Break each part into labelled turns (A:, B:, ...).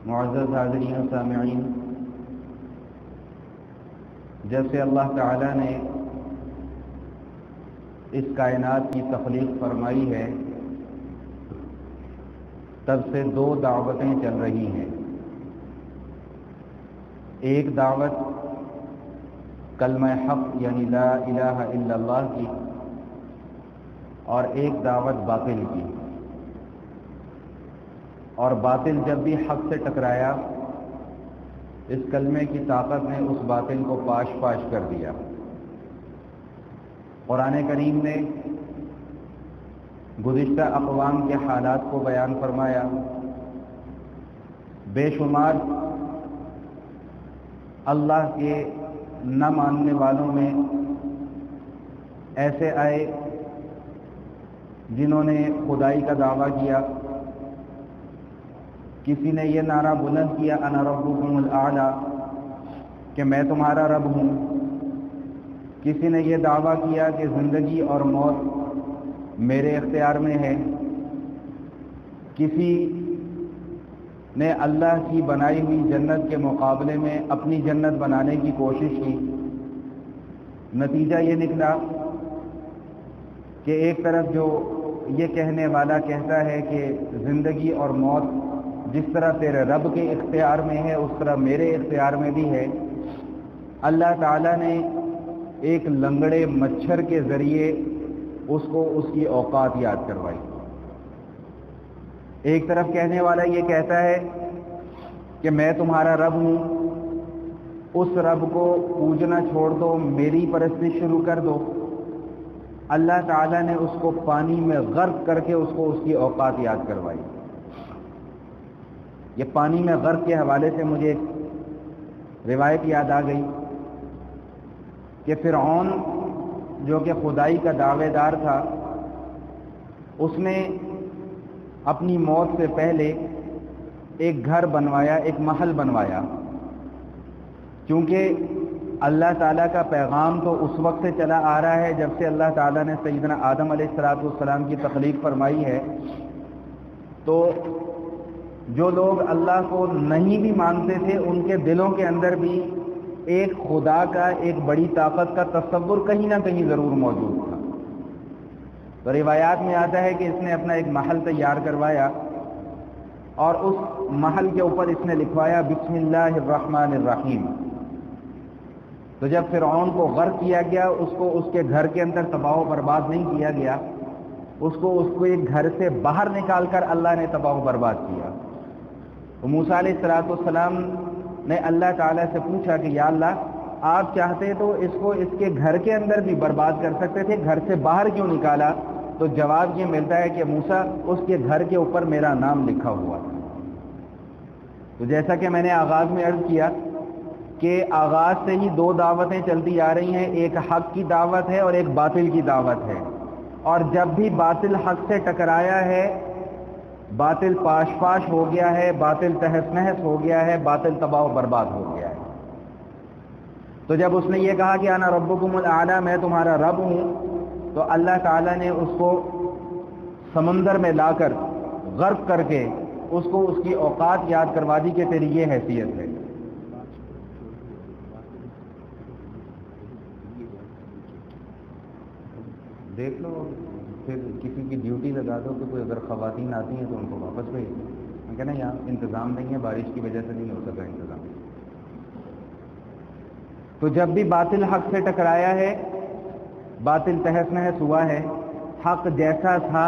A: معزز حاضرین و سامعین، جب سے اللہ تعالیٰ نے اس کائنات کی تخلیق فرمائی ہے تب سے دو دعوتیں چل رہی ہیں۔ ایک دعوت کلمہ حق یعنی لا الہ الا اللہ کی، اور ایک دعوت باطل کی۔ اور باطل جب بھی حق سے ٹکرایا، اس کلمے کی طاقت نے اس باطل کو پاش پاش کر دیا۔ قرآن کریم نے گزشتہ اقوام کے حالات کو بیان فرمایا۔ بے شمار اللہ کے نہ ماننے والوں میں ایسے آئے جنہوں نے خدائی کا دعویٰ کیا۔ کسی نے یہ نعرہ بلند کیا انا ربکم الاعلی کہ میں تمہارا رب ہوں۔ کسی نے یہ دعویٰ کیا کہ زندگی اور موت میرے اختیار میں ہے۔ کسی نے اللہ کی بنائی ہوئی جنت کے مقابلے میں اپنی جنت بنانے کی کوشش کی۔ نتیجہ یہ نکلا کہ ایک طرف جو یہ کہنے والا کہتا ہے کہ زندگی اور موت جس طرح تیرے رب کے اختیار میں ہے اس طرح میرے اختیار میں بھی ہے۔ اللہ تعالیٰ نے ایک لنگڑے مچھر کے ذریعے اس کو اس کی اوقات یاد کروائی۔ ایک طرف کہنے والا یہ کہتا ہے کہ میں تمہارا رب ہوں، اس رب کو پوجنا چھوڑ دو، میری پرستش شروع کر دو۔ اللہ تعالیٰ نے اس کو پانی میں غرق کر کے اس کو اس کی اوقات یاد کروائی۔ یہ پانی میں غرق کے حوالے سے مجھے ایک روایت یاد آ گئی کہ فرعون جو کہ خدائی کا دعوے دار تھا، اس نے اپنی موت سے پہلے ایک گھر بنوایا، ایک محل بنوایا۔ کیونکہ اللہ تعالیٰ کا پیغام تو اس وقت سے چلا آ رہا ہے جب سے اللہ تعالیٰ نے سیدنا آدم علیہ السلام کی تخلیق فرمائی ہے، تو جو لوگ اللہ کو نہیں بھی مانتے تھے ان کے دلوں کے اندر بھی ایک خدا کا، ایک بڑی طاقت کا تصور کہیں نہ کہیں ضرور موجود تھا۔ تو روایات میں آتا ہے کہ اس نے اپنا ایک محل تیار کروایا اور اس محل کے اوپر اس نے لکھوایا بسم اللہ الرحمن الرحیم۔ تو جب فرعون کو غرق کیا گیا، اس کو اس کے گھر کے اندر تباہ و برباد نہیں کیا گیا، اس کو ایک گھر سے باہر نکال کر اللہ نے تباہ و برباد کیا۔ تو موسیٰ علیہ السلام نے اللہ تعالیٰ سے پوچھا کہ یا اللہ، آپ چاہتے تو اس کو اس کے گھر کے اندر بھی برباد کر سکتے تھے، گھر سے باہر کیوں نکالا؟ تو جواب یہ ملتا ہے کہ موسیٰ، اس کے گھر کے اوپر میرا نام لکھا ہوا تھا۔ تو جیسا کہ میں نے آغاز میں عرض کیا کہ آغاز سے ہی دو دعوتیں چلتی آ رہی ہیں، ایک حق کی دعوت ہے اور ایک باطل کی دعوت ہے۔ اور جب بھی باطل حق سے ٹکرایا ہے، باطل پاش پاش ہو گیا ہے، باطل تہس نہس ہو گیا ہے، باطل تباہ و برباد ہو گیا ہے۔ تو جب اس نے یہ کہا کہ انا ربکم الاعلی، میں تمہارا رب ہوں، تو اللہ تعالیٰ نے اس کو سمندر میں لا کر غرق کر کے اس کو اس کی اوقات یاد کروا دی کہ تیری یہ حیثیت ہے۔ دیکھ لو، پھر کسی کی ڈیوٹی لگا دو کہ کوئی اگر خواتین آتی ہیں تو ان کو واپس بھیج دو۔ میں کہنا یہاں انتظام نہیں ہے، بارش کی وجہ سے نہیں ہو سکا انتظام۔ تو جب بھی باطل حق سے ٹکرایا ہے، باطل تہس نہس ہوا ہے، حق جیسا تھا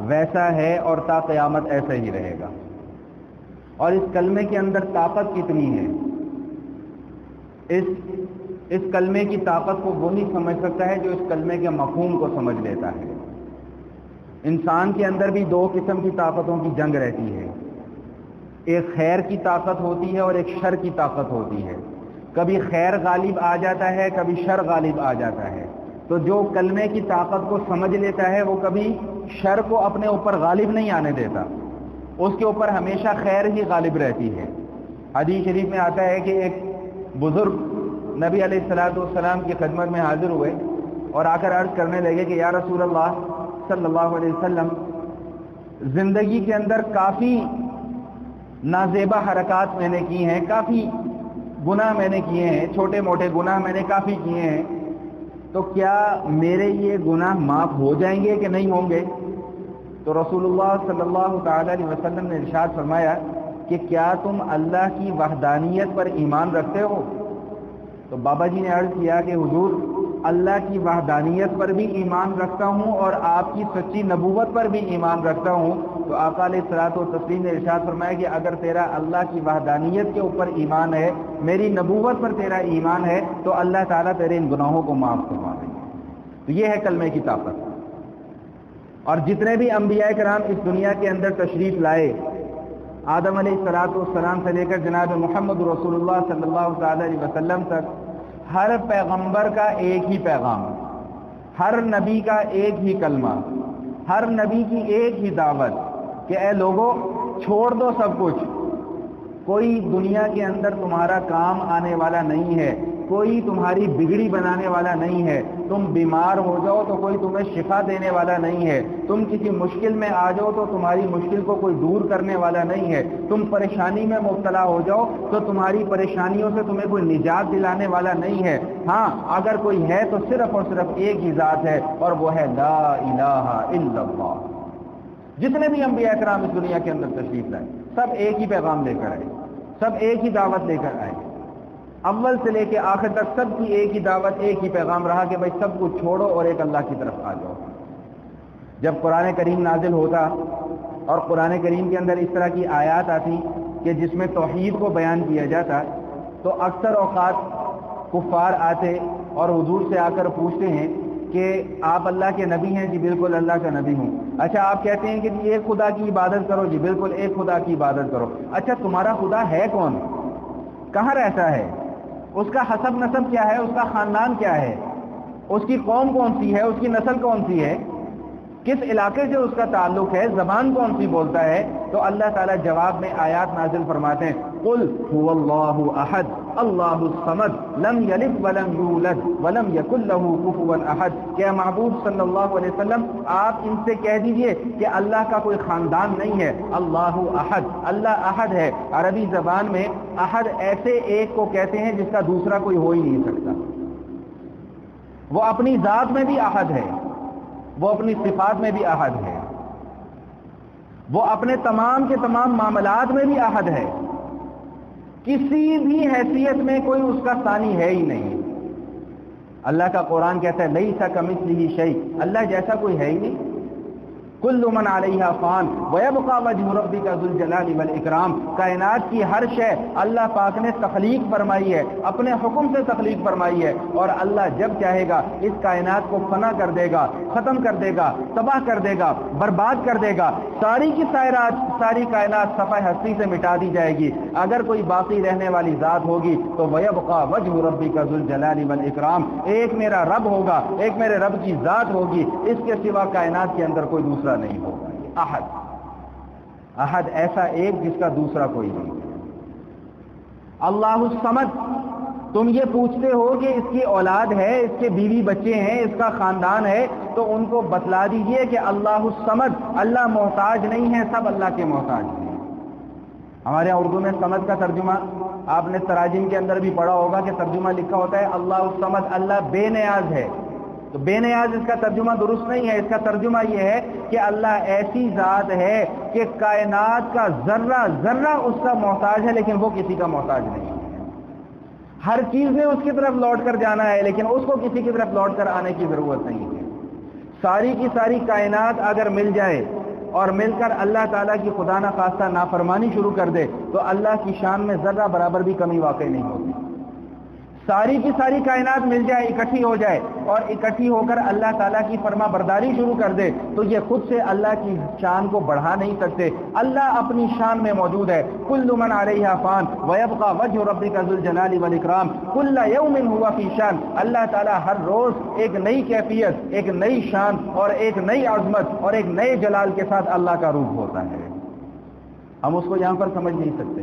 A: ویسا ہے اور تا قیامت ایسا ہی رہے گا۔ اور اس کلمے کے اندر طاقت کتنی ہے، اس کلمے کی طاقت کو وہی سمجھ سکتا ہے جو اس کلمے کے مفہوم کو سمجھ لیتا ہے۔ انسان کے اندر بھی دو قسم کی طاقتوں کی جنگ رہتی ہے، ایک خیر کی طاقت ہوتی ہے اور ایک شر کی طاقت ہوتی ہے۔ کبھی خیر غالب آ جاتا ہے، کبھی شر غالب آ جاتا ہے۔ تو جو کلمے کی طاقت کو سمجھ لیتا ہے وہ کبھی شر کو اپنے اوپر غالب نہیں آنے دیتا، اس کے اوپر ہمیشہ خیر ہی غالب رہتی ہے۔ حدیث شریف میں آتا ہے کہ ایک بزرگ نبی علیہ السلام کی خدمت میں حاضر ہوئے اور آ کر عرض کرنے لگے کہ یا رسول اللہ صلی اللہ علیہ وسلم، زندگی کے اندر کافی نازیبہ حرکات میں نے کی ہیں، کافی گناہ میں نے کیے ہیں، چھوٹے موٹے گناہ میں نے کافی کیے ہیں، تو کیا میرے یہ گناہ معاف ہو جائیں گے کہ نہیں ہوں گے؟ تو رسول اللہ صلی اللہ تعالی علیہ وسلم نے ارشاد فرمایا کہ کیا تم اللہ کی وحدانیت پر ایمان رکھتے ہو؟ تو بابا جی نے عرض کیا کہ حضور اللہ کی وحدانیت پر بھی ایمان رکھتا ہوں اور آپ کی سچی نبوت پر بھی ایمان رکھتا ہوں۔ تو آقا علیہ الصلوۃ والتسلیم نے ارشاد فرمایا کہ اگر تیرا اللہ کی وحدانیت کے اوپر ایمان ہے، میری نبوت پر تیرا ایمان ہے، تو اللہ تعالیٰ تیرے ان گناہوں کو معاف کروا دیں گے۔ تو یہ ہے کلمے کی طاقت۔ اور جتنے بھی انبیاء کرام اس دنیا کے اندر تشریف لائے، آدم علیہ الصلوۃ والسلام سے لے کر جناب محمد رسول اللہ صلی اللہ تعالی علیہ وسلم تک، ہر پیغمبر کا ایک ہی پیغام، ہر نبی کا ایک ہی کلمہ، ہر نبی کی ایک ہی دعوت کہ اے لوگوں چھوڑ دو سب کچھ، کوئی دنیا کے اندر تمہارا کام آنے والا نہیں ہے، کوئی تمہاری بگڑی بنانے والا نہیں ہے، تم بیمار ہو جاؤ تو کوئی تمہیں شفا دینے والا نہیں ہے، تم کسی مشکل میں آ جاؤ تو تمہاری مشکل کو کوئی دور کرنے والا نہیں ہے، تم پریشانی میں مبتلا ہو جاؤ تو تمہاری پریشانیوں سے تمہیں کوئی نجات دلانے والا نہیں ہے۔ ہاں اگر کوئی ہے تو صرف اور صرف ایک ہی ذات ہے، اور وہ ہے لا الہ الا اللہ۔ جتنے بھی انبیاء کرام اس دنیا کے اندر تشریف لائے، سب ایک ہی پیغام لے کر آئے، سب ایک ہی دعوت لے کر آئے، اول سے لے کے آخر تک سب کی ایک ہی دعوت، ایک ہی پیغام رہا کہ بھائی سب کچھ چھوڑو اور ایک اللہ کی طرف آ جاؤ۔ جب قرآن کریم نازل ہوتا اور قرآن کریم کے اندر اس طرح کی آیات آتی کہ جس میں توحید کو بیان کیا جاتا، تو اکثر اوقات کفار آتے اور حضور سے آ کر پوچھتے ہیں کہ آپ اللہ کے نبی ہیں؟ جی بالکل اللہ کا نبی ہوں۔ اچھا آپ کہتے ہیں کہ ایک خدا کی عبادت کرو؟ جی بالکل ایک خدا کی عبادت کرو۔ اچھا تمہارا خدا ہے کون؟ کہاں رہتا ہے؟ اس کا حسب نسب کیا ہے؟ اس کا خاندان کیا ہے؟ اس کی قوم کون سی ہے؟ اس کی نسل کون سی ہے؟ کس علاقے سے اس کا تعلق ہے؟ زبان کون سی بولتا ہے؟ تو اللہ تعالیٰ جواب میں آیات نازل فرماتے ہیں، قل هو اللہ احد اللہ الصمد لم یلد ولم یولد ولم یکن له کفوا احد۔ کہ محبوب صلی اللہ علیہ وسلم آپ ان سے کہہ دیجئے کہ اللہ کا کوئی خاندان نہیں ہے، اللہ احد، اللہ احد ہے۔ عربی زبان میں احد ایسے ایک کو کہتے ہیں جس کا دوسرا کوئی ہو ہی نہیں سکتا۔ وہ اپنی ذات میں بھی احد ہے، وہ اپنی صفات میں بھی احد ہے، وہ اپنے تمام کے تمام معاملات میں بھی احد ہے، کسی بھی حیثیت میں کوئی اس کا ثانی ہے ہی نہیں۔ اللہ کا قرآن کہتا ہے لیس کمثلہ شیء، اللہ جیسا کوئی ہے ہی نہیں۔ کل من علیہا فان ویبقى وجہ ربک ذو الجلال والاکرام۔ کائنات کی ہر شے اللہ پاک نے تخلیق فرمائی ہے، اپنے حکم سے تخلیق فرمائی ہے، اور اللہ جب چاہے گا اس کائنات کو فنا کر دے گا، ختم کر دے گا، تباہ کر دے گا، برباد کر دے گا، ساری کی ساری کائنات صفحہ ہستی سے مٹا دی جائے گی۔ اگر کوئی باقی رہنے والی ذات ہوگی تو ویبقى وجہ ربک ذو الجلال والاکرام، ایک میرا رب ہوگا، ایک میرے رب کی ذات ہوگی، اس کے سوا کائنات کے اندر کوئی دوسرا نہیں ہوگا۔ احد، احد ایسا ایک جس کا دوسرا کوئی نہیں۔ اللہ الصمد، تم یہ پوچھتے ہو کہ اس کی اولاد ہے، اس کے بیوی بچے ہیں، اس کا خاندان ہے، تو ان کو بتلا دیجئے کہ اللہ الصمد، اللہ محتاج نہیں ہے، سب اللہ کے محتاج ہیں۔ ہمارے یہاں اردو میں صمد کا ترجمہ آپ نے تراجم کے اندر بھی پڑھا ہوگا کہ ترجمہ لکھا ہوتا ہے اللہ الصمد، اللہ بے نیاز ہے۔ تو بے نیاز اس کا ترجمہ درست نہیں ہے، اس کا ترجمہ یہ ہے کہ اللہ ایسی ذات ہے کہ کائنات کا ذرہ ذرہ اس کا محتاج ہے، لیکن وہ کسی کا محتاج نہیں ہے۔ ہر چیز میں اس کی طرف لوٹ کر جانا ہے، لیکن اس کو کسی کی طرف لوٹ کر آنے کی ضرورت نہیں ہے۔ ساری کی ساری کائنات اگر مل جائے اور مل کر اللہ تعالیٰ کی خدا نہ خواستہ نافرمانی شروع کر دے تو اللہ کی شان میں ذرہ برابر بھی کمی واقع نہیں ہوتی۔ ساری کی ساری کائنات مل جائے، اکٹھی ہو جائے اور اکٹھی ہو کر اللہ تعالیٰ کی فرما برداری شروع کر دے تو یہ خود سے اللہ کی شان کو بڑھا نہیں سکتے۔ اللہ اپنی شان میں موجود ہے۔ کل من علیہا فان ویبقى وجہ ربک ذو الجلال والاکرام کل یوم هو فی شان۔ اللہ تعالیٰ ہر روز ایک نئی کیفیت، ایک نئی شان اور ایک نئی عظمت اور ایک نئے جلال کے ساتھ اللہ کا روپ ہوتا ہے۔ ہم اس کو یہاں پر سمجھ نہیں سکتے۔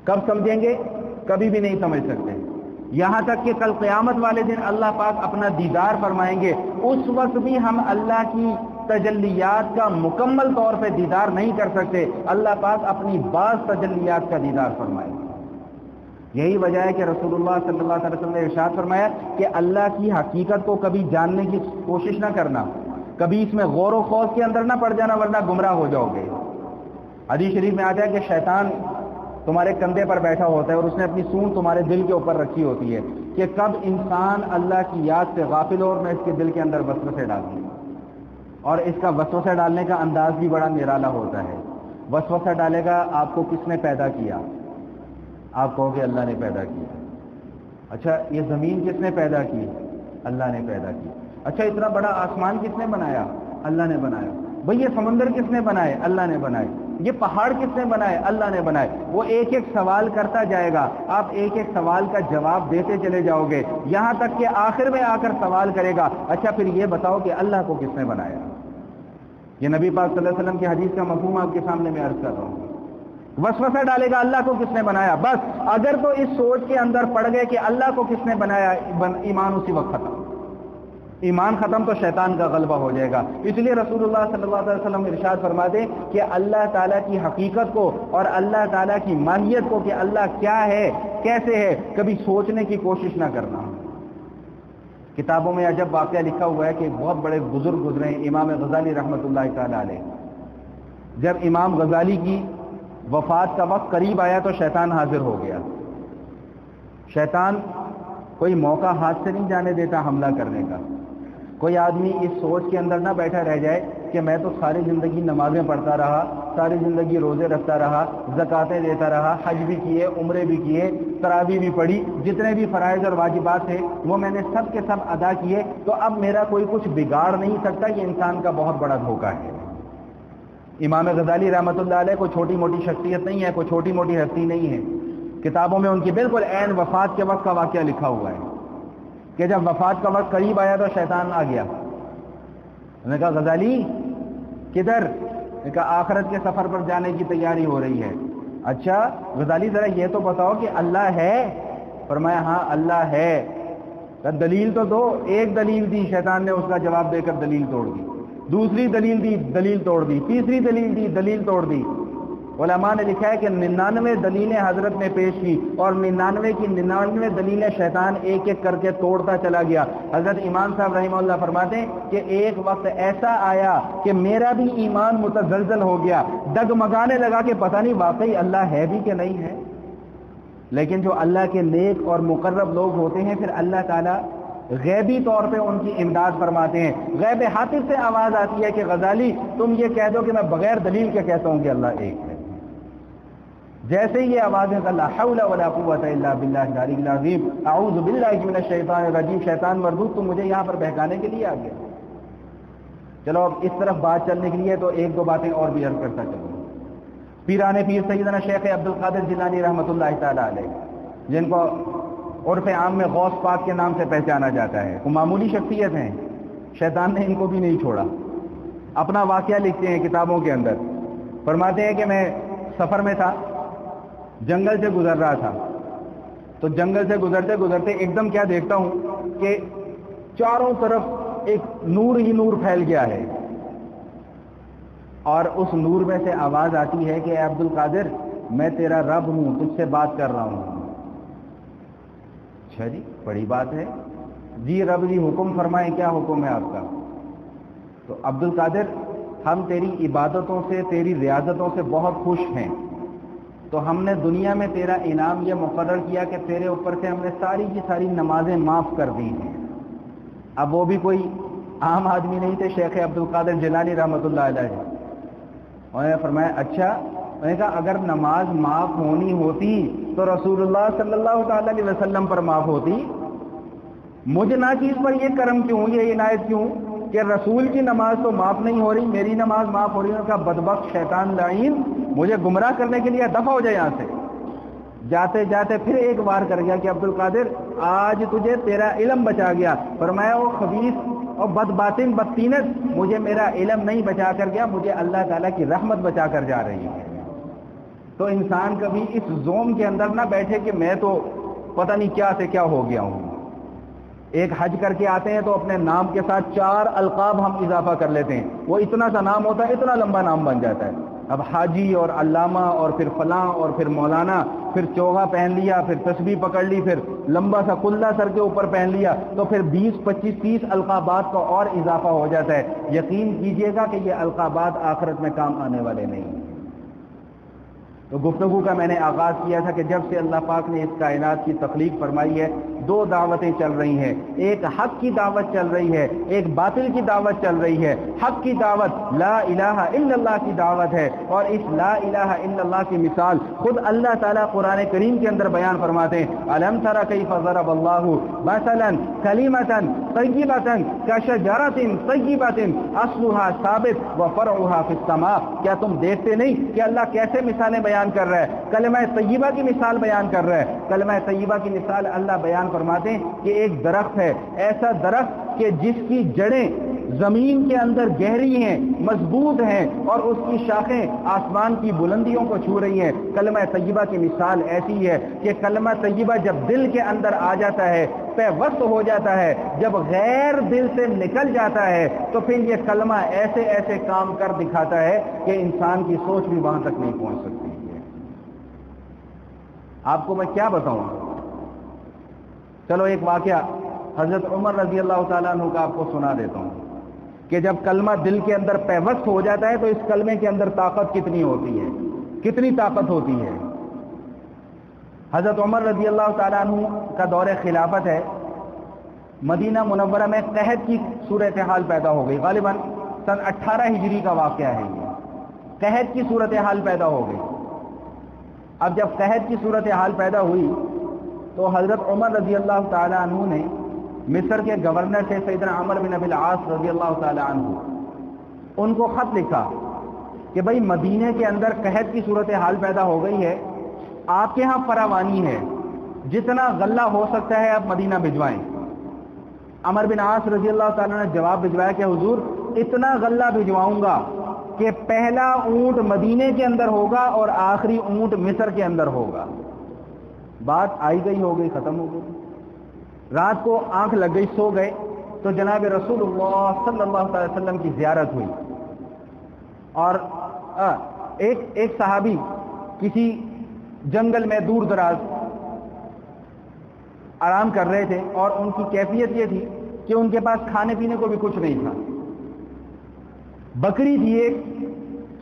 A: کب سمجھیں گے؟ کبھی بھی نہیں سمجھ سکتے، یہاں تک کہ کل قیامت والے دن اللہ پاک اپنا دیدار فرمائیں گے، اس وقت بھی ہم اللہ کی تجلیات کا مکمل طور پہ دیدار نہیں کر سکتے، اللہ پاک اپنی بعض تجلیات کا دیدار فرمائے. یہی وجہ ہے کہ رسول اللہ صلی اللہ علیہ وسلم نے ارشاد فرمایا کہ اللہ کی حقیقت کو کبھی جاننے کی کوشش نہ کرنا، کبھی اس میں غور و خوض کے اندر نہ پڑ جانا ورنہ گمراہ ہو جاؤ گے. حدیث شریف میں آتا ہے کہ شیطان تمہارے کندھے پر بیٹھا ہوتا ہے اور اس نے اپنی سونڈ تمہارے دل کے اوپر رکھی ہوتی ہے کہ کب انسان اللہ کی یاد سے غافل ہو اور میں اس کے دل کے اندر وسوسے ڈال دوں. اور اس کا وسوسہ ڈالنے کا انداز بھی بڑا نرالا ہوتا ہے. وسوسہ ڈالے گا آپ کو کس نے پیدا کیا؟ آپ کہو گے اللہ نے پیدا کیا. اچھا یہ زمین کس نے پیدا کی؟ اللہ نے پیدا کی. اچھا اتنا بڑا آسمان کس نے بنایا؟ اللہ نے بنایا. بھئی یہ سمندر کس نے بنائے؟ اللہ نے بنائے. یہ پہاڑ کس نے بنائے؟ اللہ نے بنائے. وہ ایک ایک سوال کرتا جائے گا، آپ ایک ایک سوال کا جواب دیتے چلے جاؤ گے، یہاں تک کہ آخر میں آ کر سوال کرے گا اچھا پھر یہ بتاؤ کہ اللہ کو کس نے بنایا؟ یہ نبی پاک صلی اللہ علیہ وسلم کی حدیث کا مفہوم آپ کے سامنے میں عرض کر رہا ہوں. وسوسہ ڈالے گا اللہ کو کس نے بنایا، بس اگر تو اس سوچ کے اندر پڑ گئے کہ اللہ کو کس نے بنایا، ایمان اسی وقت ختم. ایمان ختم تو شیطان کا غلبہ ہو جائے گا. اس لیے رسول اللہ صلی اللہ علیہ وسلم ارشاد فرماتے کہ اللہ تعالیٰ کی حقیقت کو اور اللہ تعالیٰ کی ماہیت کو کہ اللہ کیا ہے کیسے ہے کبھی سوچنے کی کوشش نہ کرنا. کتابوں میں عجب واقعہ لکھا ہوا ہے کہ ایک بہت بڑے بزرگ گزرے ہیں، امام غزالی رحمۃ اللہ تعالیٰ علیہ. جب امام غزالی کی وفات کا وقت قریب آیا تو شیطان حاضر ہو گیا. شیطان کوئی موقع ہاتھ سے نہیں جانے دیتا حملہ کرنے کا. کوئی آدمی اس سوچ کے اندر نہ بیٹھا رہ جائے کہ میں تو ساری زندگی نمازیں پڑھتا رہا، ساری زندگی روزے رکھتا رہا، زکاتیں دیتا رہا، حج بھی کیے، عمرے بھی کیے، تراویح بھی پڑھی، جتنے بھی فرائض اور واجبات تھے وہ میں نے سب کے سب ادا کیے، تو اب میرا کوئی کچھ بگاڑ نہیں سکتا. یہ انسان کا بہت بڑا دھوکہ ہے. امام غزالی رحمۃ اللہ علیہ کوئی چھوٹی موٹی شخصیت نہیں ہے، کوئی چھوٹی موٹی ہستی نہیں ہے. کتابوں میں ان کی بالکل عین وفات کے وقت کا واقعہ لکھا ہوا ہے کہ جب وفات کا وقت قریب آیا تو شیطان آ گیا. انہوں نے کہا غزالی کدھر؟ نے کہا آخرت کے سفر پر جانے کی تیاری ہو رہی ہے. اچھا غزالی ذرا یہ تو بتاؤ کہ اللہ ہے؟ فرمایا ہاں اللہ ہے. دلیل تو دو. ایک دلیل دی، شیطان نے اس کا جواب دے کر دلیل توڑ دی. دوسری دلیل دی، دلیل توڑ دی. تیسری دلیل دی، دلیل توڑ دی. علماء نے لکھا ہے کہ 99 دلیلیں حضرت نے پیش کی اور 99 کی 99 دلیلیں شیطان ایک ایک کر کے توڑتا چلا گیا. حضرت امام صاحب رحمہ اللہ فرماتے ہیں کہ ایک وقت ایسا آیا کہ میرا بھی ایمان متزلزل ہو گیا، ڈگمگانے لگا کہ پتہ نہیں واقعی اللہ ہے بھی کہ نہیں ہے. لیکن جو اللہ کے نیک اور مقرب لوگ ہوتے ہیں پھر اللہ تعالیٰ غیبی طور پہ ان کی امداد فرماتے ہیں. غیب حاطف سے آواز آتی ہے کہ غزالی تم یہ کہہ دو کہ میں بغیر دلیل کے کہتا ہوں کہ اللہ ایک ہے. جیسے یہ آوازیں لا حول ولا قوت الا باللہ العلی العظیم اعوذ باللہ من الشیطان الرجیم، شیطان مردود تم مجھے یہاں پر بہکانے کے لیے آ گیا. چلو اب اس طرف بات چلنے کے لیے تو ایک دو باتیں اور بھی عرض کرتا چلوں. پیران پیر سیدنا شیخ عبد القادر جیلانی رحمۃ اللہ تعالی علیہ، جن کو عرف عام میں غوث پاک کے نام سے پہچانا جاتا ہے، وہ معمولی شخصیت ہیں. شیطان نے ان کو بھی نہیں چھوڑا. اپنا واقعہ لکھتے ہیں کتابوں کے اندر. فرماتے ہیں کہ میں سفر میں تھا، جنگل سے گزر رہا تھا، تو جنگل سے گزرتے گزرتے ایک دم کیا دیکھتا ہوں کہ چاروں طرف ایک نور ہی نور پھیل گیا ہے، اور اس نور میں سے آواز آتی ہے کہ اے عبد القادر میں تیرا رب ہوں، تجھ سے بات کر رہا ہوں. اچھا جی بڑی بات ہے. جی رب جی حکم فرمائیں، کیا حکم ہے آپ کا؟ تو عبد القادر ہم تیری عبادتوں سے تیری ریاضتوں سے بہت خوش ہیں، تو ہم نے دنیا میں تیرا انعام یہ مقرر کیا کہ تیرے اوپر سے ہم نے ساری کی ساری نمازیں معاف کر دی ہیں. اب وہ بھی کوئی عام آدمی نہیں تھے، شیخ عبد القادر جیلانی رحمۃ اللہ علیہ. انہوں نے فرمایا اچھا. میں نے کہا اگر نماز معاف ہونی ہوتی تو رسول اللہ صلی اللہ تعالی علیہ وسلم پر معاف ہوتی، مجھ ناچیز پر یہ کرم کیوں، یہ عنایت کیوں کہ رسول کی نماز تو معاف نہیں ہو رہی، میری نماز معاف ہو رہی ہے. کا بدبخت شیطان لعین مجھے گمراہ کرنے کے لیے دفع ہو جائے یہاں سے. جاتے جاتے پھر ایک بار کر گیا کہ عبد القادر آج تجھے تیرا علم بچا گیا. فرمایا وہ خبیث اور بدباطن بدتینت مجھے میرا علم نہیں بچا کر گیا، مجھے اللہ تعالیٰ کی رحمت بچا کر جا رہی ہے. تو انسان کبھی اس زوم کے اندر نہ بیٹھے کہ میں تو پتہ نہیں کیا سے کیا ہو گیا ہوں. ایک حج کر کے آتے ہیں تو اپنے نام کے ساتھ 4 القاب ہم اضافہ کر لیتے ہیں، وہ اتنا سا نام ہوتا ہے، اتنا لمبا نام بن جاتا ہے۔ اب حاجی اور علامہ اور پھر فلاں اور پھر مولانا، پھر چوغا پہن لیا، پھر تسبیح پکڑ لی، پھر لمبا سا کلہ سر کے اوپر پہن لیا، تو پھر 20 25 30 القابات کا اور اضافہ ہو جاتا ہے۔ یقین کیجئے گا کہ یہ القابات آخرت میں کام آنے والے نہیں ہیں۔ تو گفتگو کا میں نے آغاز کیا تھا کہ جب سے اللہ پاک نے اس کائنات کی تخلیق فرمائی ہے، 2 دعوتیں چل رہی ہیں، ایک حق کی دعوت چل رہی ہے، ایک باطل کی دعوت چل رہی ہے۔ حق کی دعوت لا الہ الا اللہ کی دعوت ہے، اور اس لا الہ الا اللہ کی مثال خود اللہ تعالیٰ قرآن کریم کے اندر بیان فرماتے ہیں، الم تر کیف ضرب اللہ مثلا کلمۃ طیبۃ کشجرۃ طیبۃ اصلها ثابت وفرعها فی السماء۔ کیا تم دیکھتے نہیں کہ اللہ کیسے مثالیں بیان کر رہا ہے؟ کلمہ طیبہ کی مثال بیان کر رہا ہے۔ کلمہ طیبہ کی مثال اللہ بیان فرماتے ہیں کہ ایک درخت ہے، ایسا درخت کہ جس کی جڑیں زمین کے اندر گہری ہیں، مضبوط ہیں، اور اس کی شاخیں آسمان کی بلندیوں کو چھو رہی ہیں۔ کلمہ طیبہ کی مثال ایسی ہے کہ کلمہ طیبہ جب دل کے اندر آ جاتا ہے، پیوست ہو جاتا ہے، جب غیر دل سے نکل جاتا ہے، تو پھر یہ کلمہ ایسے ایسے کام کر دکھاتا ہے کہ انسان کی سوچ بھی وہاں تک نہیں پہنچ سکتی ہے۔ آپ کو میں کیا بتاؤں؟ چلو ایک واقعہ حضرت عمر رضی اللہ تعالیٰ عنہ کا آپ کو سنا دیتا ہوں کہ جب کلمہ دل کے اندر پیوست ہو جاتا ہے تو اس کلمے کے اندر طاقت کتنی ہوتی ہے، کتنی طاقت ہوتی ہے۔ حضرت عمر رضی اللہ تعالیٰ عنہ کا دور خلافت ہے، مدینہ منورہ میں قحط کی صورتحال پیدا ہو گئی، غالباً سن 18 ہجری کا واقعہ ہے یہ، قحط کی صورتحال پیدا ہو گئی۔ اب جب قحط کی صورتحال پیدا ہوئی تو حضرت عمر رضی اللہ تعالیٰ عنہ نے مصر کے گورنر سے سیدنا عمر بن ابی العاص رضی اللہ تعالیٰ عنہ ان کو خط لکھا کہ بھائی مدینے کے اندر قحط کی صورتحال پیدا ہو گئی ہے، آپ کے ہاں فراوانی ہے، جتنا غلہ ہو سکتا ہے آپ مدینہ بھجوائیں۔ عمر بن عاص رضی اللہ تعالیٰ نے جواب بھجوایا کہ حضور اتنا غلہ بھجواؤں گا کہ پہلا اونٹ مدینے کے اندر ہوگا اور آخری اونٹ مصر کے اندر ہوگا۔ بات آئی گئی ہو گئی، ختم ہو گئی۔ رات کو آنکھ لگ گئی، سو گئے تو جناب رسول اللہ صلی اللہ علیہ وسلم کی زیارت ہوئی، اور ایک صحابی کسی جنگل میں دور دراز آرام کر رہے تھے، اور ان کی کیفیت یہ تھی کہ ان کے پاس کھانے پینے کو بھی کچھ نہیں تھا۔ بکری تھی ایک،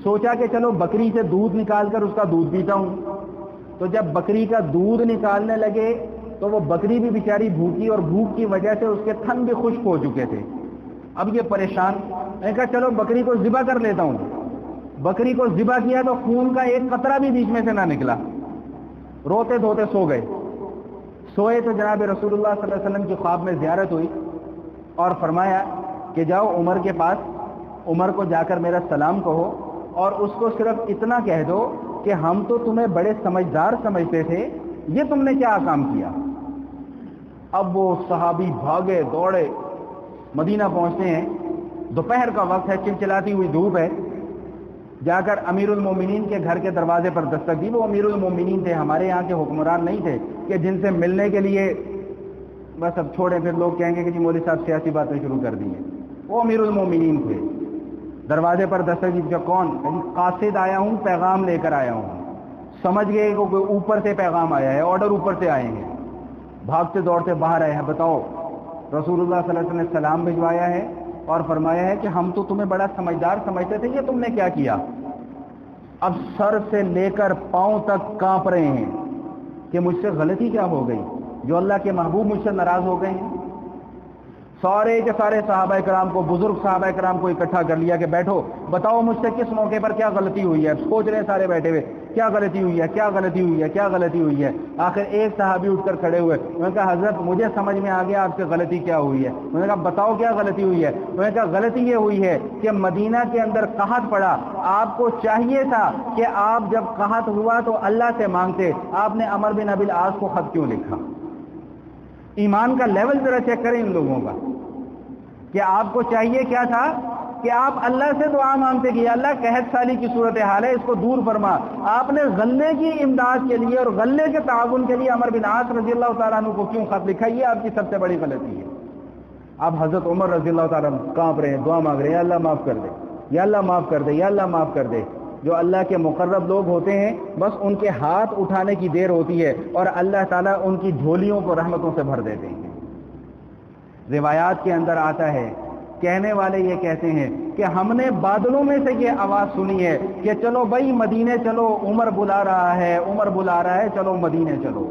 A: سوچا کہ چلو بکری سے دودھ نکال کر اس کا دودھ پیتا ہوں۔ تو جب بکری کا دودھ نکالنے لگے تو وہ بکری بھی بیچاری بھوکی، اور بھوک کی وجہ سے اس کے تھن بھی خشک ہو چکے تھے۔ اب یہ پریشان، میں نے کہا چلو بکری کو ذبح کر لیتا ہوں۔ بکری کو ذبح کیا تو خون کا ایک قطرہ بھی بیچ میں سے نہ نکلا، روتے دھوتے سو گئے۔ سوئے تو جناب رسول اللہ صلی اللہ علیہ وسلم کی خواب میں زیارت ہوئی، اور فرمایا کہ جاؤ عمر کے پاس، عمر کو جا کر میرا سلام کہو، اور اس کو صرف اتنا کہہ دو کہ ہم تو تمہیں بڑے سمجھدار سمجھتے تھے، یہ تم نے کیا کام کیا۔ اب وہ صحابی بھاگے دوڑے، مدینہ پہنچتے ہیں، دوپہر کا وقت ہے، چلچلاتی ہوئی دھوپ ہے، جا کر امیر المومنین کے گھر کے دروازے پر دستک دی۔ وہ امیر المومنین تھے، ہمارے یہاں کے حکمران نہیں تھے کہ جن سے ملنے کے لیے بس اب چھوڑیں، پھر لوگ کہیں گے کہ جی مولوی صاحب سیاسی باتیں شروع کر دی ہیں۔ وہ امیر المومنین تھے، دروازے پر دستک دی۔ جو کون؟ قاصد آیا ہوں، پیغام لے کر آیا ہوں۔ سمجھ گئے کہ کوئی اوپر سے پیغام آیا ہے، آرڈر اوپر سے آئے ہیں، بھاگتے دوڑتے باہر آئے ہیں۔ بتاؤ، رسول اللہ صلی اللہ علیہ وسلم نے سلام بھجوایا ہے اور فرمایا ہے کہ ہم تو تمہیں بڑا سمجھدار سمجھتے تھے، یہ تم نے کیا کیا؟ اب سر سے لے کر پاؤں تک کانپ رہے ہیں کہ مجھ سے غلطی کیا ہو گئی جو اللہ کے محبوب مجھ سے ناراض ہو گئے ہیں۔ سارے کے سارے صحابہ کرام کو، بزرگ صحابہ کرام کو اکٹھا کر لیا کہ بیٹھو، بتاؤ مجھ سے کس موقع پر کیا غلطی ہوئی ہے۔ سوچ رہے سارے بیٹھے ہوئے، کیا غلطی ہوئی ہے، کیا غلطی ہوئی ہے، کیا غلطی ہوئی ہے۔ آخر ایک صحابی اٹھ کر کھڑے ہوئے، انہوں نے کہا حضرت مجھے سمجھ میں آ گیا آپ سے غلطی کیا ہوئی ہے۔ انہوں نے کہا بتاؤ کیا غلطی ہوئی ہے۔ انہوں نے کہا غلطی یہ ہوئی ہے کہ مدینہ کے اندر قحط پڑا، آپ کو چاہیے تھا کہ آپ جب قحط ہوا تو اللہ سے مانگتے، آپ نے عمر بن ابی العاص کو خط کیوں لکھا؟ ایمان کا لیول ذرا چیک کریں ان لوگوں کا، کہ آپ کو چاہیے کیا تھا کہ آپ اللہ سے دعا مانگتے کہ اللہ قحط سالی کی صورتحال ہے، اس کو دور فرما۔ آپ نے غلے کی امداد کے لیے اور غلے کے تعاون کے لیے عمر بن عاص رضی اللہ تعالیٰ عنہ کو کیوں خط لکھا؟ یہ آپ کی سب سے بڑی غلطی ہے۔ اب حضرت عمر رضی اللہ تعالیٰ کانپ رہے ہیں، دعا مانگ رہے ہیں، یا اللہ معاف کر دے، یا اللہ معاف کر دے، یا اللہ معاف کر دے۔ جو اللہ کے مقرب لوگ ہوتے ہیں بس ان کے ہاتھ اٹھانے کی دیر ہوتی ہے اور اللہ تعالیٰ ان کی جھولیوں کو رحمتوں سے بھر دیتے ہیں۔ روایات کے اندر آتا ہے، کہنے والے یہ کہتے ہیں کہ ہم نے بادلوں میں سے یہ آواز سنی ہے کہ چلو بھائی مدینے چلو، عمر بلا رہا ہے، عمر بلا رہا ہے، چلو مدینے چلو۔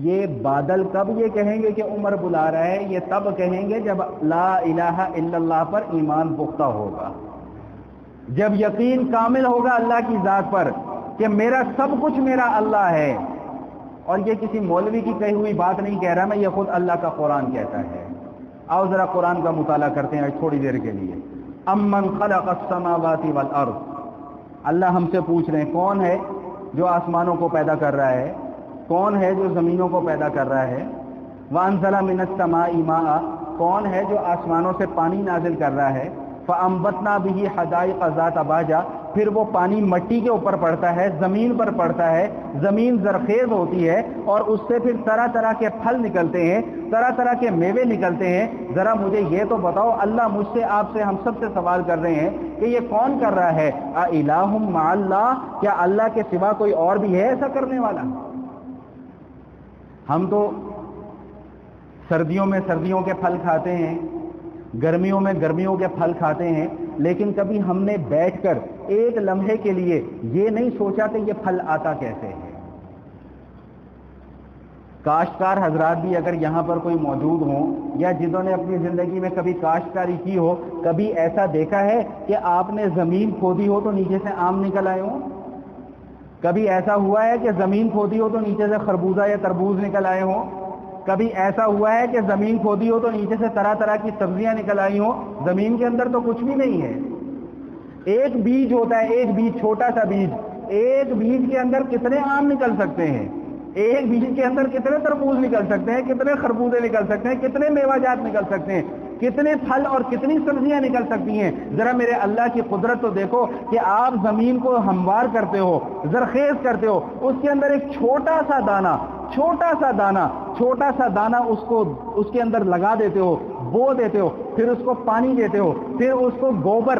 A: یہ بادل کب یہ کہیں گے کہ عمر بلا رہا ہے؟ یہ تب کہیں گے جب لا الہ الا اللہ پر ایمان پختہ ہوگا، جب یقین کامل ہوگا اللہ کی ذات پر کہ میرا سب کچھ میرا اللہ ہے۔ اور یہ کسی مولوی کی کہی ہوئی بات نہیں کہہ رہا میں، یہ خود اللہ کا قرآن کہتا ہے۔ آؤ ذرا قرآن کا مطالعہ کرتے ہیں تھوڑی دیر کے لیے۔ امن خلق السماوات والارض، اللہ ہم سے پوچھ رہے ہیں کون ہے جو آسمانوں کو پیدا کر رہا ہے، کون ہے جو زمینوں کو پیدا کر رہا ہے؟ وانزل من السماء ماء، کون ہے جو آسمانوں سے پانی نازل کر رہا ہے؟ فانبتنا به حدائق ذات بہجہ، پھر وہ پانی مٹی کے اوپر پڑتا ہے، زمین پر پڑتا ہے، زمین زرخیز ہوتی ہے اور اس سے پھر طرح طرح کے پھل نکلتے ہیں، طرح طرح کے میوے نکلتے ہیں۔ ذرا مجھے یہ تو بتاؤ، اللہ مجھ سے، آپ سے، ہم سب سے سوال کر رہے ہیں کہ یہ کون کر رہا ہے؟ الہ مع اللہ، کیا اللہ کے سوا کوئی اور بھی ہے ایسا کرنے والا؟ ہم تو سردیوں میں سردیوں کے پھل کھاتے ہیں، گرمیوں میں گرمیوں کے پھل کھاتے ہیں، لیکن کبھی ہم نے بیٹھ کر ایک لمحے کے لیے یہ نہیں سوچا کہ یہ پھل آتا کیسے ہے۔ کاشتکار حضرات بھی اگر یہاں پر کوئی موجود ہوں یا جنہوں نے اپنی زندگی میں کبھی کاشتکاری کی ہو، کبھی ایسا دیکھا ہے کہ آپ نے زمین کھودی ہو تو نیچے سے آم نکل آئے ہوں؟ کبھی ایسا ہوا ہے کہ زمین کھودی ہو تو نیچے سے خربوزہ یا تربوز نکل آئے ہوں؟ کبھی ایسا ہوا ہے کہ زمین کھودی ہو تو نیچے سے طرح طرح کی سبزیاں نکل آئی ہوں؟ زمین کے اندر تو کچھ بھی نہیں ہے، ایک بیج ہوتا ہے، ایک بیج، چھوٹا سا بیج، ایک بیج کے اندر کتنے آم نکل سکتے ہیں، ایک بیج کے اندر کتنے تربوز نکل سکتے ہیں، کتنے خربوزے نکل سکتے ہیں، کتنے میوہ جات نکل سکتے ہیں، کتنے پھل اور کتنی سبزیاں نکل سکتی ہیں۔ ذرا میرے اللہ کی قدرت تو دیکھو کہ آپ زمین کو ہموار کرتے ہو، زرخیز کرتے ہو، اس کے اندر ایک چھوٹا سا دانہ اس کے اندر لگا دیتے ہو، بو دیتے ہو، پھر اس کو پانی دیتے ہو، پھر اس کو گوبر،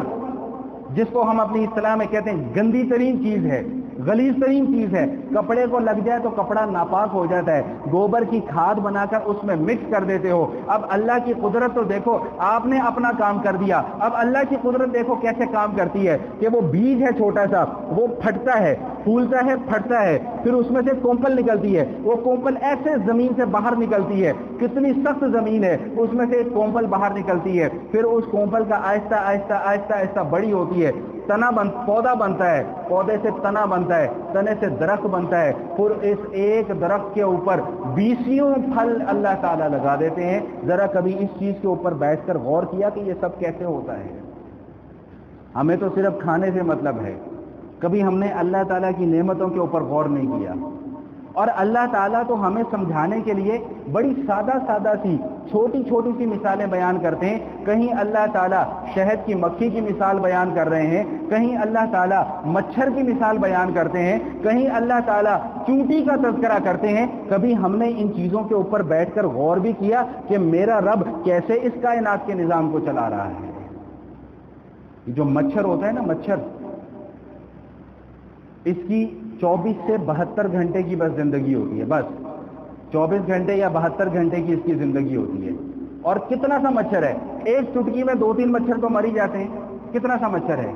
A: جس کو ہم اپنی اصطلاح میں کہتے ہیں گندی ترین چیز ہے، غلیظ ترین چیز ہے، کپڑے کو لگ جائے تو کپڑا ناپاک ہو جاتا ہے، گوبر کی کھاد بنا کر اس میں مکس کر دیتے ہو۔ اب اللہ کی قدرت تو دیکھو، آپ نے اپنا کام کر دیا، اب اللہ کی قدرت دیکھو کیسے کام کرتی ہے کہ وہ بیج ہے چھوٹا سا، وہ پھٹتا ہے، پھولتا ہے، پھٹتا ہے، پھر اس میں سے کونپل نکلتی ہے، وہ کونپل ایسے زمین سے باہر نکلتی ہے، کتنی سخت زمین ہے، اس میں سے ایک کونپل باہر نکلتی ہے، پھر اس کونپل کا آہستہ آہستہ آہستہ آہستہ بڑی ہوتی ہے، پودا بنتا ہے، پودے سے تنا بنتا ہے، تنے سے درخت بنتا ہے، پھر اس ایک درخت کے اوپر 20 پھل اللہ تعالیٰ لگا دیتے ہیں۔ ذرا کبھی اس چیز کے اوپر بیٹھ کر غور کیا کہ یہ سب کیسے ہوتا ہے؟ ہمیں تو صرف کھانے سے مطلب ہے، کبھی ہم نے اللہ تعالیٰ کی نعمتوں کے اوپر غور نہیں کیا۔ اور اللہ تعالیٰ تو ہمیں سمجھانے کے لیے بڑی سادہ سی چھوٹی چھوٹی سی مثالیں بیان کرتے ہیں۔ کہیں اللہ تعالیٰ شہد کی مکھی کی مثال بیان کر رہے ہیں، کہیں اللہ تعالیٰ مچھر کی مثال بیان کرتے ہیں، کہیں اللہ تعالیٰ چونٹی کا تذکرہ کرتے ہیں۔ کبھی ہم نے ان چیزوں کے اوپر بیٹھ کر غور بھی کیا کہ میرا رب کیسے اس کائنات کے نظام کو چلا رہا ہے؟ جو مچھر ہوتا ہے نا، مچھر، اس کی 24 سے 72 گھنٹے کی بس زندگی ہوتی ہے، بس 24 گھنٹے یا 72 گھنٹے کی اس کی زندگی ہوتی ہے۔ اور کتنا سا مچھر ہے، ایک چٹکی میں 2-3 مچھر تو مر ہی جاتے ہیں، کتنا سا مچھر ہے۔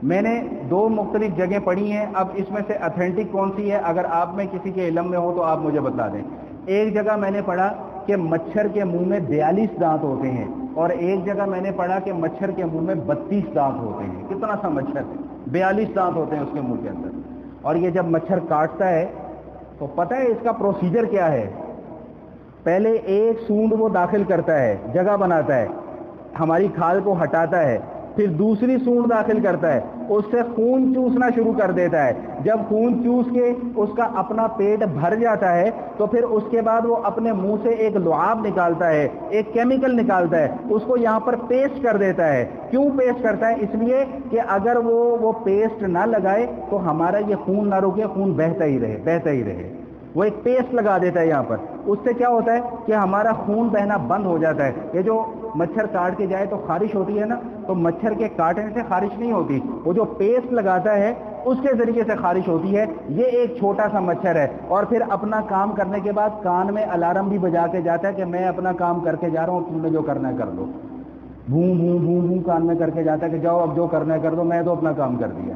A: میں نے 2 مختلف جگہیں پڑھی ہیں، اب اس میں سے اتھینٹک کون سی ہے، اگر آپ میں کسی کے علم میں ہو تو آپ مجھے بتا دیں۔ ایک جگہ میں نے پڑھا کہ مچھر کے منہ میں 42 دانت ہوتے ہیں، اور ایک جگہ میں نے پڑھا کہ مچھر کے منہ میں 32 دانت ہوتے ہیں۔ کتنا سا مچھر ہے، 42 دانت ہوتے ہیں اس کے منہ کے اندر۔ اور یہ جب مچھر کاٹتا ہے تو پتہ ہے اس کا پروسیجر کیا ہے؟ پہلے ایک سونڈ وہ داخل کرتا ہے، جگہ بناتا ہے، ہماری کھال کو ہٹاتا ہے، پھر دوسری سونڈ داخل کرتا ہے، اس سے خون چوسنا شروع کر دیتا ہے۔ جب خون چوس کے اس کا اپنا پیٹ بھر جاتا ہے تو پھر اس کے بعد وہ اپنے منہ سے ایک لعاب نکالتا ہے، ایک کیمیکل نکالتا ہے، اس کو یہاں پر پیسٹ کر دیتا ہے۔ کیوں پیسٹ کرتا ہے؟ اس لیے کہ اگر وہ پیسٹ نہ لگائے تو ہمارا یہ خون نہ رکے، خون بہتا ہی رہے۔ وہ ایک پیسٹ لگا دیتا ہے یہاں پر. اس سے کیا ہوتا ہے کہ ہمارا خون بہنا بند ہو جاتا ہے. یہ جو مچھر کاٹ کے جائے تو خارش ہوتی ہے نا, تو مچھر کے کاٹنے سے خارش نہیں ہوتی, وہ جو پیسٹ لگاتا ہے اس کے ذریعے سے خارش ہوتی ہے. یہ ایک چھوٹا سا مچھر ہے, اور پھر اپنا کام کرنے کے بعد کان میں الارم بھی بجا کے جاتا ہے کہ میں اپنا کام کر کے جا رہا ہوں, تم نے جو کرنا ہے کر لو. بھوں بھوں بھوں بھوں کان میں کر کے جاتا ہے کہ جاؤ اب جو کرنا ہے کر دو, میں تو اپنا کام کر دیا.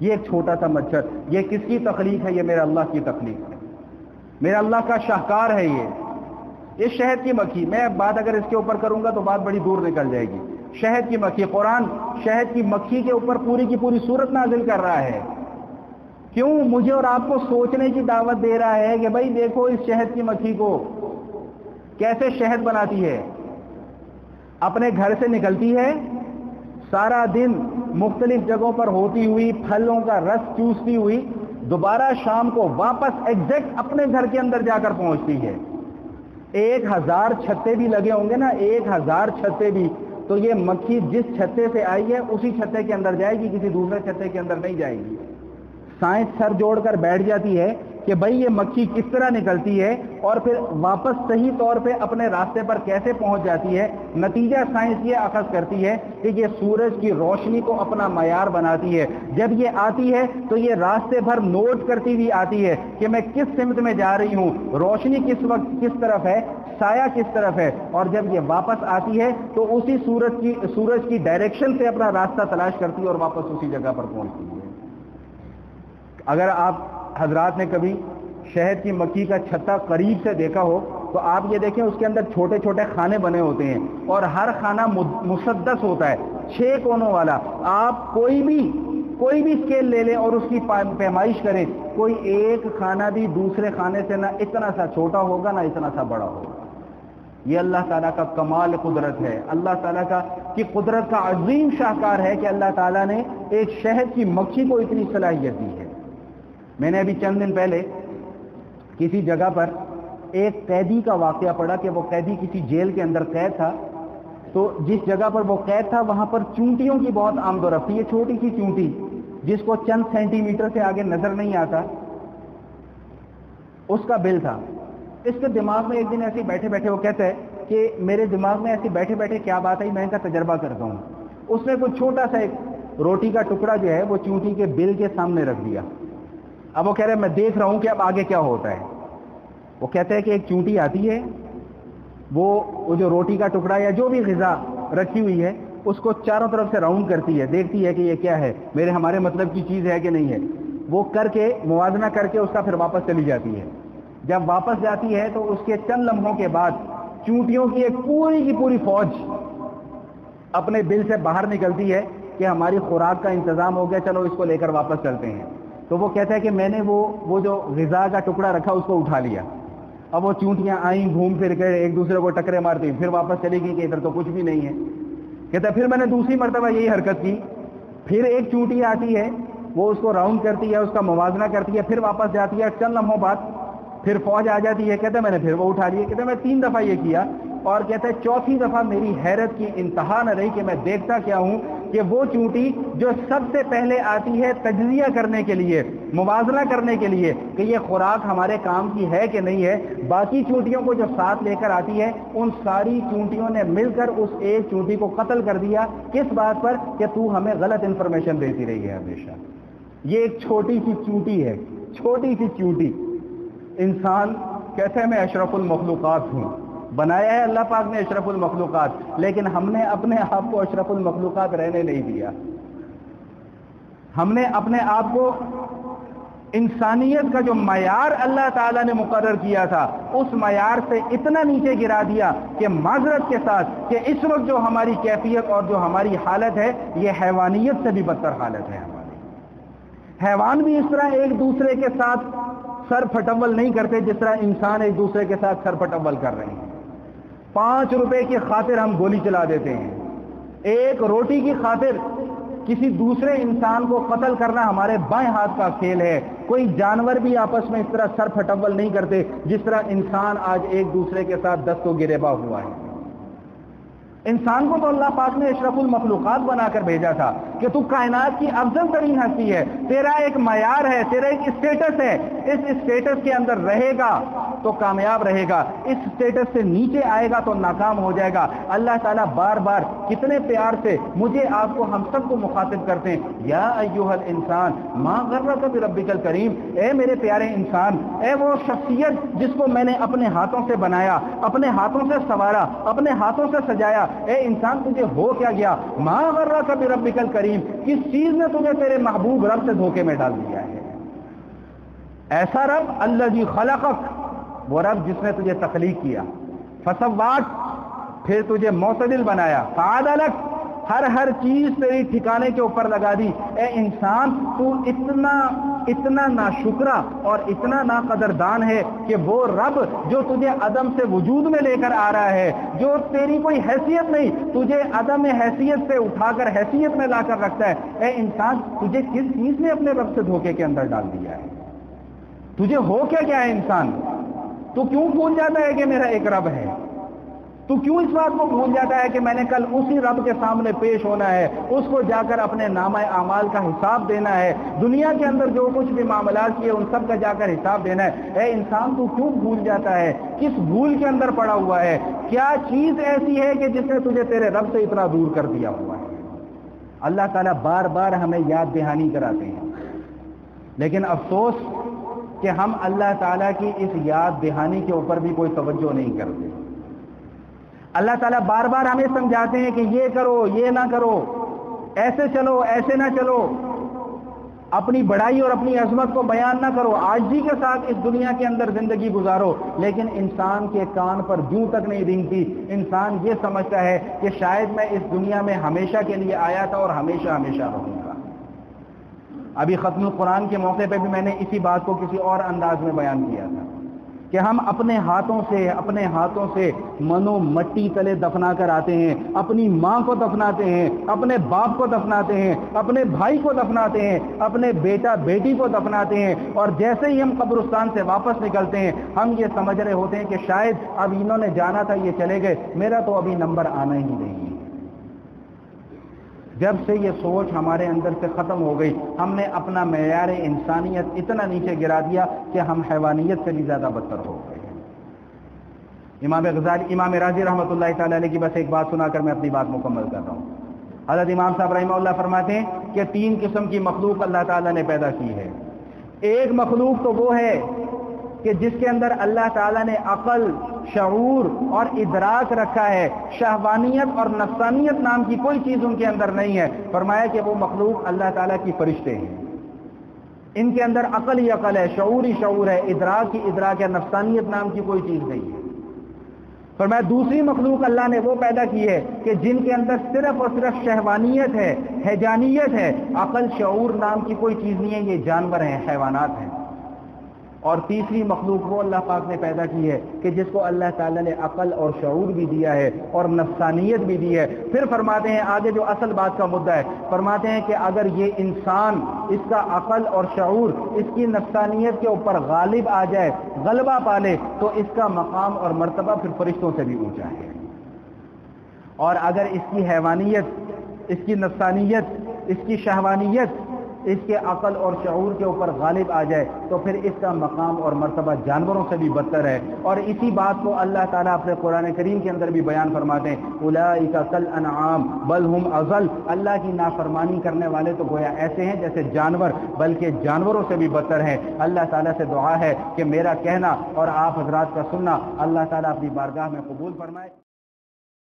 A: یہ ایک چھوٹا سا مچھر, یہ کس کی تخلیق ہے؟ یہ میرا اللہ کی تخلیق ہے, میرا اللہ کا شاہکار ہے. یہ شہد کی مکھی, میں بات اگر اس کے اوپر کروں گا تو بات بڑی دور نکل جائے گی. شہد کی مکھی, قرآن شہد کی مکھی کے اوپر پوری کی پوری سورت نازل کر رہا ہے. کیوں؟ مجھے اور آپ کو سوچنے کی دعوت دے رہا ہے کہ بھائی دیکھو اس شہد کی مکھی کو کیسے شہد بناتی ہے. اپنے گھر سے نکلتی ہے, سارا دن مختلف جگہوں پر ہوتی ہوئی پھلوں کا رس چوستی ہوئی, دوبارہ شام کو واپس ایگزیکٹ اپنے گھر کے اندر جا کر پہنچتی ہے. 1000 چھتے بھی لگے ہوں گے نا, 1000 چھتے بھی, تو یہ مکھی جس چھتے سے آئی ہے اسی چھتے کے اندر جائے گی, کسی دوسرے چھتے کے اندر نہیں جائے گی. سائنس سر جوڑ کر بیٹھ جاتی ہے کہ بھائی یہ مکھی کس طرح نکلتی ہے اور پھر واپس صحیح طور پہ اپنے راستے پر کیسے پہنچ جاتی ہے. نتیجہ سائنس یہ اخذ کرتی ہے کہ یہ سورج کی روشنی کو اپنا معیار بناتی ہے. جب یہ آتی ہے تو یہ راستے بھر نوٹ کرتی ہوئی آتی ہے کہ میں کس سمت میں جا رہی ہوں, روشنی کس وقت کس طرف ہے, سایہ کس طرف ہے, اور جب یہ واپس آتی ہے تو اسی سورج کی ڈائریکشن سے اپنا راستہ تلاش کرتی ہے اور واپس اسی جگہ پر پہنچتی ہے. اگر آپ حضرات نے کبھی شہد کی مکھی کا چھتا قریب سے دیکھا ہو تو آپ یہ دیکھیں اس کے اندر چھوٹے چھوٹے خانے بنے ہوتے ہیں, اور ہر خانہ مسدس ہوتا ہے, 6 کونوں والا. آپ کوئی بھی اسکیل لے لیں اور اس کی پیمائش کریں, کوئی ایک خانہ بھی دوسرے خانے سے نہ اتنا سا چھوٹا ہوگا نہ اتنا سا بڑا ہوگا. یہ اللہ تعالیٰ کا کمال قدرت ہے, اللہ تعالیٰ کی قدرت کا عظیم شاہکار ہے کہ اللہ تعالیٰ نے ایک شہد کی مکھی کو اتنی صلاحیت دی ہے. میں نے ابھی چند دن پہلے کسی جگہ پر ایک قیدی کا واقعہ پڑھا کہ وہ قیدی کسی جیل کے اندر قید تھا, تو جس جگہ پر وہ قید تھا وہاں پر چونٹیوں کی بہت آمد و رفت تھی. یہ چھوٹی سی چونٹی جس کو چند سینٹی میٹر سے آگے نظر نہیں آتا, اس کا بل تھا. اس کے دماغ میں ایک دن ایسے بیٹھے بیٹھے وہ کہتا ہے کہ میرے دماغ میں ایسے بیٹھے بیٹھے کیا بات ہے, میں ان کا تجربہ کرتا ہوں. اس نے کوئی چھوٹا سا ایک روٹی کا ٹکڑا جو ہے وہ چونٹی کے بل کے سامنے رکھ دیا. اب وہ کہہ رہے میں دیکھ رہا ہوں کہ اب آگے کیا ہوتا ہے. وہ کہتے ہیں کہ ایک چونٹی آتی ہے, وہ جو روٹی کا ٹکڑا یا جو بھی غذا رکھی ہوئی ہے اس کو چاروں طرف سے راؤنڈ کرتی ہے, دیکھتی ہے کہ یہ کیا ہے, ہمارے مطلب کی چیز ہے کہ نہیں ہے. وہ کر کے موازنہ کر کے اس کا پھر واپس چلی جاتی ہے. جب واپس جاتی ہے تو اس کے چند لمحوں کے بعد چونٹیوں کی ایک پوری کی پوری فوج اپنے بل سے باہر نکلتی ہے کہ ہماری خوراک کا انتظام ہو گیا, چلو اس کو لے کر واپس چلتے ہیں. تو وہ کہتا ہے کہ میں نے وہ جو غذا کا ٹکڑا رکھا اس کو اٹھا لیا. اب وہ چونٹیاں آئیں گھوم پھر کے ایک دوسرے کو ٹکرے مارتی, پھر واپس چلی گئی کہ ادھر تو کچھ بھی نہیں ہے. کہتا ہے پھر میں نے دوسری مرتبہ یہی حرکت کی, پھر ایک چونٹی آتی ہے, وہ اس کو راؤنڈ کرتی ہے, اس کا موازنہ کرتی ہے, پھر واپس جاتی ہے. چند لمحوں بعد پھر فوج آ جاتی ہے. کہتا ہے میں نے پھر وہ اٹھا لیے. کہتا ہے میں 3 دفعہ یہ کیا, اور کہتا ہے چوتھی دفعہ میری حیرت کی انتہا نہ رہی کہ میں دیکھتا کیا ہوں کہ وہ چونٹی جو سب سے پہلے آتی ہے تجزیہ کرنے کے لیے, موازنہ کرنے کے لیے کہ یہ خوراک ہمارے کام کی ہے کہ نہیں ہے, باقی چونٹیوں کو جو ساتھ لے کر آتی ہے, ان ساری چونٹیوں نے مل کر اس ایک چونٹی کو قتل کر دیا. کس بات پر؟ کہ تو ہمیں غلط انفارمیشن دیتی رہی ہے ہمیشہ. یہ ایک چھوٹی سی چونٹی ہے, چھوٹی سی چونٹی. انسان کہتے ہیں میں اشرف المخلوقات ہوں, بنایا ہے اللہ پاک نے اشرف المخلوقات, لیکن ہم نے اپنے آپ کو اشرف المخلوقات رہنے نہیں دیا. ہم نے اپنے آپ کو انسانیت کا جو معیار اللہ تعالیٰ نے مقرر کیا تھا اس معیار سے اتنا نیچے گرا دیا کہ معذرت کے ساتھ کہ اس وقت جو ہماری کیفیت اور جو ہماری حالت ہے یہ حیوانیت سے بھی بدتر حالت ہے ہماری. حیوان بھی اس طرح ایک دوسرے کے ساتھ سر پھٹول نہیں کرتے جس طرح انسان ایک دوسرے کے ساتھ سر پھٹول کر رہے ہیں. 5 روپے کی خاطر ہم گولی چلا دیتے ہیں, ایک روٹی کی خاطر کسی دوسرے انسان کو قتل کرنا ہمارے بائیں ہاتھ کا کھیل ہے. کوئی جانور بھی آپس میں اس طرح سر پھٹول نہیں کرتے جس طرح انسان آج ایک دوسرے کے ساتھ دست و گریباں ہوا ہے. انسان کو تو اللہ پاک نے اشرف المخلوقات بنا کر بھیجا تھا کہ تو کائنات کی افضل ترین ہستی ہے، تیرا ایک معیار ہے، تیرا ایک اسٹیٹس ہے، اس اسٹیٹس کے اندر رہے گا تو کامیاب رہے گا، اس اسٹیٹس سے نیچے آئے گا تو ناکام ہو جائے گا۔ اللہ تعالیٰ بار بار کتنے پیار سے مجھے، آپ کو، ہم سب کو مخاطب کرتے ہیں، یا ایھا الانسان ما غرک بربک الکریم، اے میرے پیارے انسان، اے وہ شخصیت جس کو میں نے اپنے ہاتھوں سے بنایا، اپنے ہاتھوں سے سنوارا، اپنے ہاتھوں سے سجایا، اے انسان تجھے ہو کیا گیا؟ ما غرک بربک الکریم، کس چیز نے تجھے تیرے محبوب رب سے دھوکے میں ڈال دیا ہے؟ ایسا رب الذی خلقک، وہ رب جس نے تجھے تخلیق کیا، فسواک، پھر تجھے معتدل بنایا، فعدلک، ہر چیز تیری ٹھکانے کے اوپر لگا دی۔ اے انسان تو اتنا ناشکرا اور اتنا ناقدردان ہے کہ وہ رب جو تجھے عدم سے وجود میں لے کر آ رہا ہے، جو تیری کوئی حیثیت نہیں، تجھے عدم حیثیت سے اٹھا کر حیثیت میں لا کر رکھتا ہے، اے انسان تجھے کس چیز نے اپنے رب سے دھوکے کے اندر ڈال دیا ہے؟ تجھے ہو کیا ہے انسان؟ تو کیوں بھول جاتا ہے کہ میرا ایک رب ہے؟ تو کیوں اس بات کو بھول جاتا ہے کہ میں نے کل اسی رب کے سامنے پیش ہونا ہے، اس کو جا کر اپنے نامہ اعمال کا حساب دینا ہے، دنیا کے اندر جو کچھ بھی معاملات کیے ان سب کا جا کر حساب دینا ہے؟ اے انسان تو کیوں بھول جاتا ہے؟ کس بھول کے اندر پڑا ہوا ہے؟ کیا چیز ایسی ہے کہ جس نے تجھے تیرے رب سے اتنا دور کر دیا ہوا ہے؟ اللہ تعالیٰ بار بار ہمیں یاد دہانی کراتے ہیں، لیکن افسوس کہ ہم اللہ تعالیٰ کی اس یاد دہانی کے اوپر بھی کوئی توجہ نہیں کرتے۔ اللہ تعالیٰ بار بار ہمیں سمجھاتے ہیں کہ یہ کرو، یہ نہ کرو، ایسے چلو، ایسے نہ چلو، اپنی بڑائی اور اپنی عظمت کو بیان نہ کرو، عاجزی کے ساتھ اس دنیا کے اندر زندگی گزارو، لیکن انسان کے کان پر جوں تک نہیں رینگتی۔ انسان یہ سمجھتا ہے کہ شاید میں اس دنیا میں ہمیشہ کے لیے آیا تھا اور ہمیشہ ہمیشہ رہوں گا۔ ابھی ختم القرآن کے موقع پہ بھی میں نے اسی بات کو کسی اور انداز میں بیان کیا تھا کہ ہم اپنے ہاتھوں سے منو مٹی تلے دفنا کر آتے ہیں، اپنی ماں کو دفناتے ہیں، اپنے باپ کو دفناتے ہیں، اپنے بھائی کو دفناتے ہیں، اپنے بیٹا بیٹی کو دفناتے ہیں، اور جیسے ہی ہم قبرستان سے واپس نکلتے ہیں ہم یہ سمجھ رہے ہوتے ہیں کہ شاید اب انہوں نے جانا تھا، یہ چلے گئے، میرا تو ابھی نمبر آنا ہی نہیں ہے۔ جب سے یہ سوچ ہمارے اندر سے ختم ہو گئی، ہم نے اپنا معیار انسانیت اتنا نیچے گرا دیا کہ ہم حیوانیت سے بھی زیادہ بدتر ہو گئے ہیں۔ امام راضی رحمۃ اللہ تعالی علیہ کی بس ایک بات سنا کر میں اپنی بات مکمل کر رہا ہوں۔ حضرت امام صاحب رحمہ اللہ فرماتے ہیں کہ 3 قسم کی مخلوق اللہ تعالیٰ نے پیدا کی ہے۔ ایک مخلوق تو وہ ہے کہ جس کے اندر اللہ تعالیٰ نے عقل، شعور اور ادراک رکھا ہے، شہوانیت اور نفسانیت نام کی کوئی چیز ان کے اندر نہیں ہے۔ فرمایا کہ وہ مخلوق اللہ تعالیٰ کی فرشتے ہیں، ان کے اندر عقل ہی عقل ہے، شعور ہی شعور ہے، ادراک ہی ادراک ہے، نفسانیت نام کی کوئی چیز نہیں ہے۔ فرمایا دوسری مخلوق اللہ نے وہ پیدا کی ہے کہ جن کے اندر صرف اور صرف شہوانیت ہے، حیجانیت ہے، عقل شعور نام کی کوئی چیز نہیں ہے، یہ جانور ہیں، حیوانات ہیں۔ اور تیسری مخلوق وہ اللہ پاک نے پیدا کی ہے کہ جس کو اللہ تعالیٰ نے عقل اور شعور بھی دیا ہے اور نفسانیت بھی دی ہے۔ پھر فرماتے ہیں آگے جو اصل بات کا مدعا ہے، فرماتے ہیں کہ اگر یہ انسان، اس کا عقل اور شعور اس کی نفسانیت کے اوپر غالب آ جائے، غلبہ پا لے، تو اس کا مقام اور مرتبہ پھر فرشتوں سے بھی اونچا ہے۔ اور اگر اس کی حیوانیت، اس کی نفسانیت، اس کی شہوانیت اس کے عقل اور شعور کے اوپر غالب آ جائے تو پھر اس کا مقام اور مرتبہ جانوروں سے بھی بدتر ہے۔ اور اسی بات کو اللہ تعالیٰ اپنے قرآن کریم کے اندر بھی بیان فرماتے ہیں، اولئک کالانعام بل هم اضل، اللہ کی نافرمانی کرنے والے تو گویا ایسے ہیں جیسے جانور، بلکہ جانوروں سے بھی بدتر ہیں۔ اللہ تعالیٰ سے دعا ہے کہ میرا کہنا اور آپ حضرات کا سننا اللہ تعالیٰ اپنی بارگاہ میں قبول فرمائے۔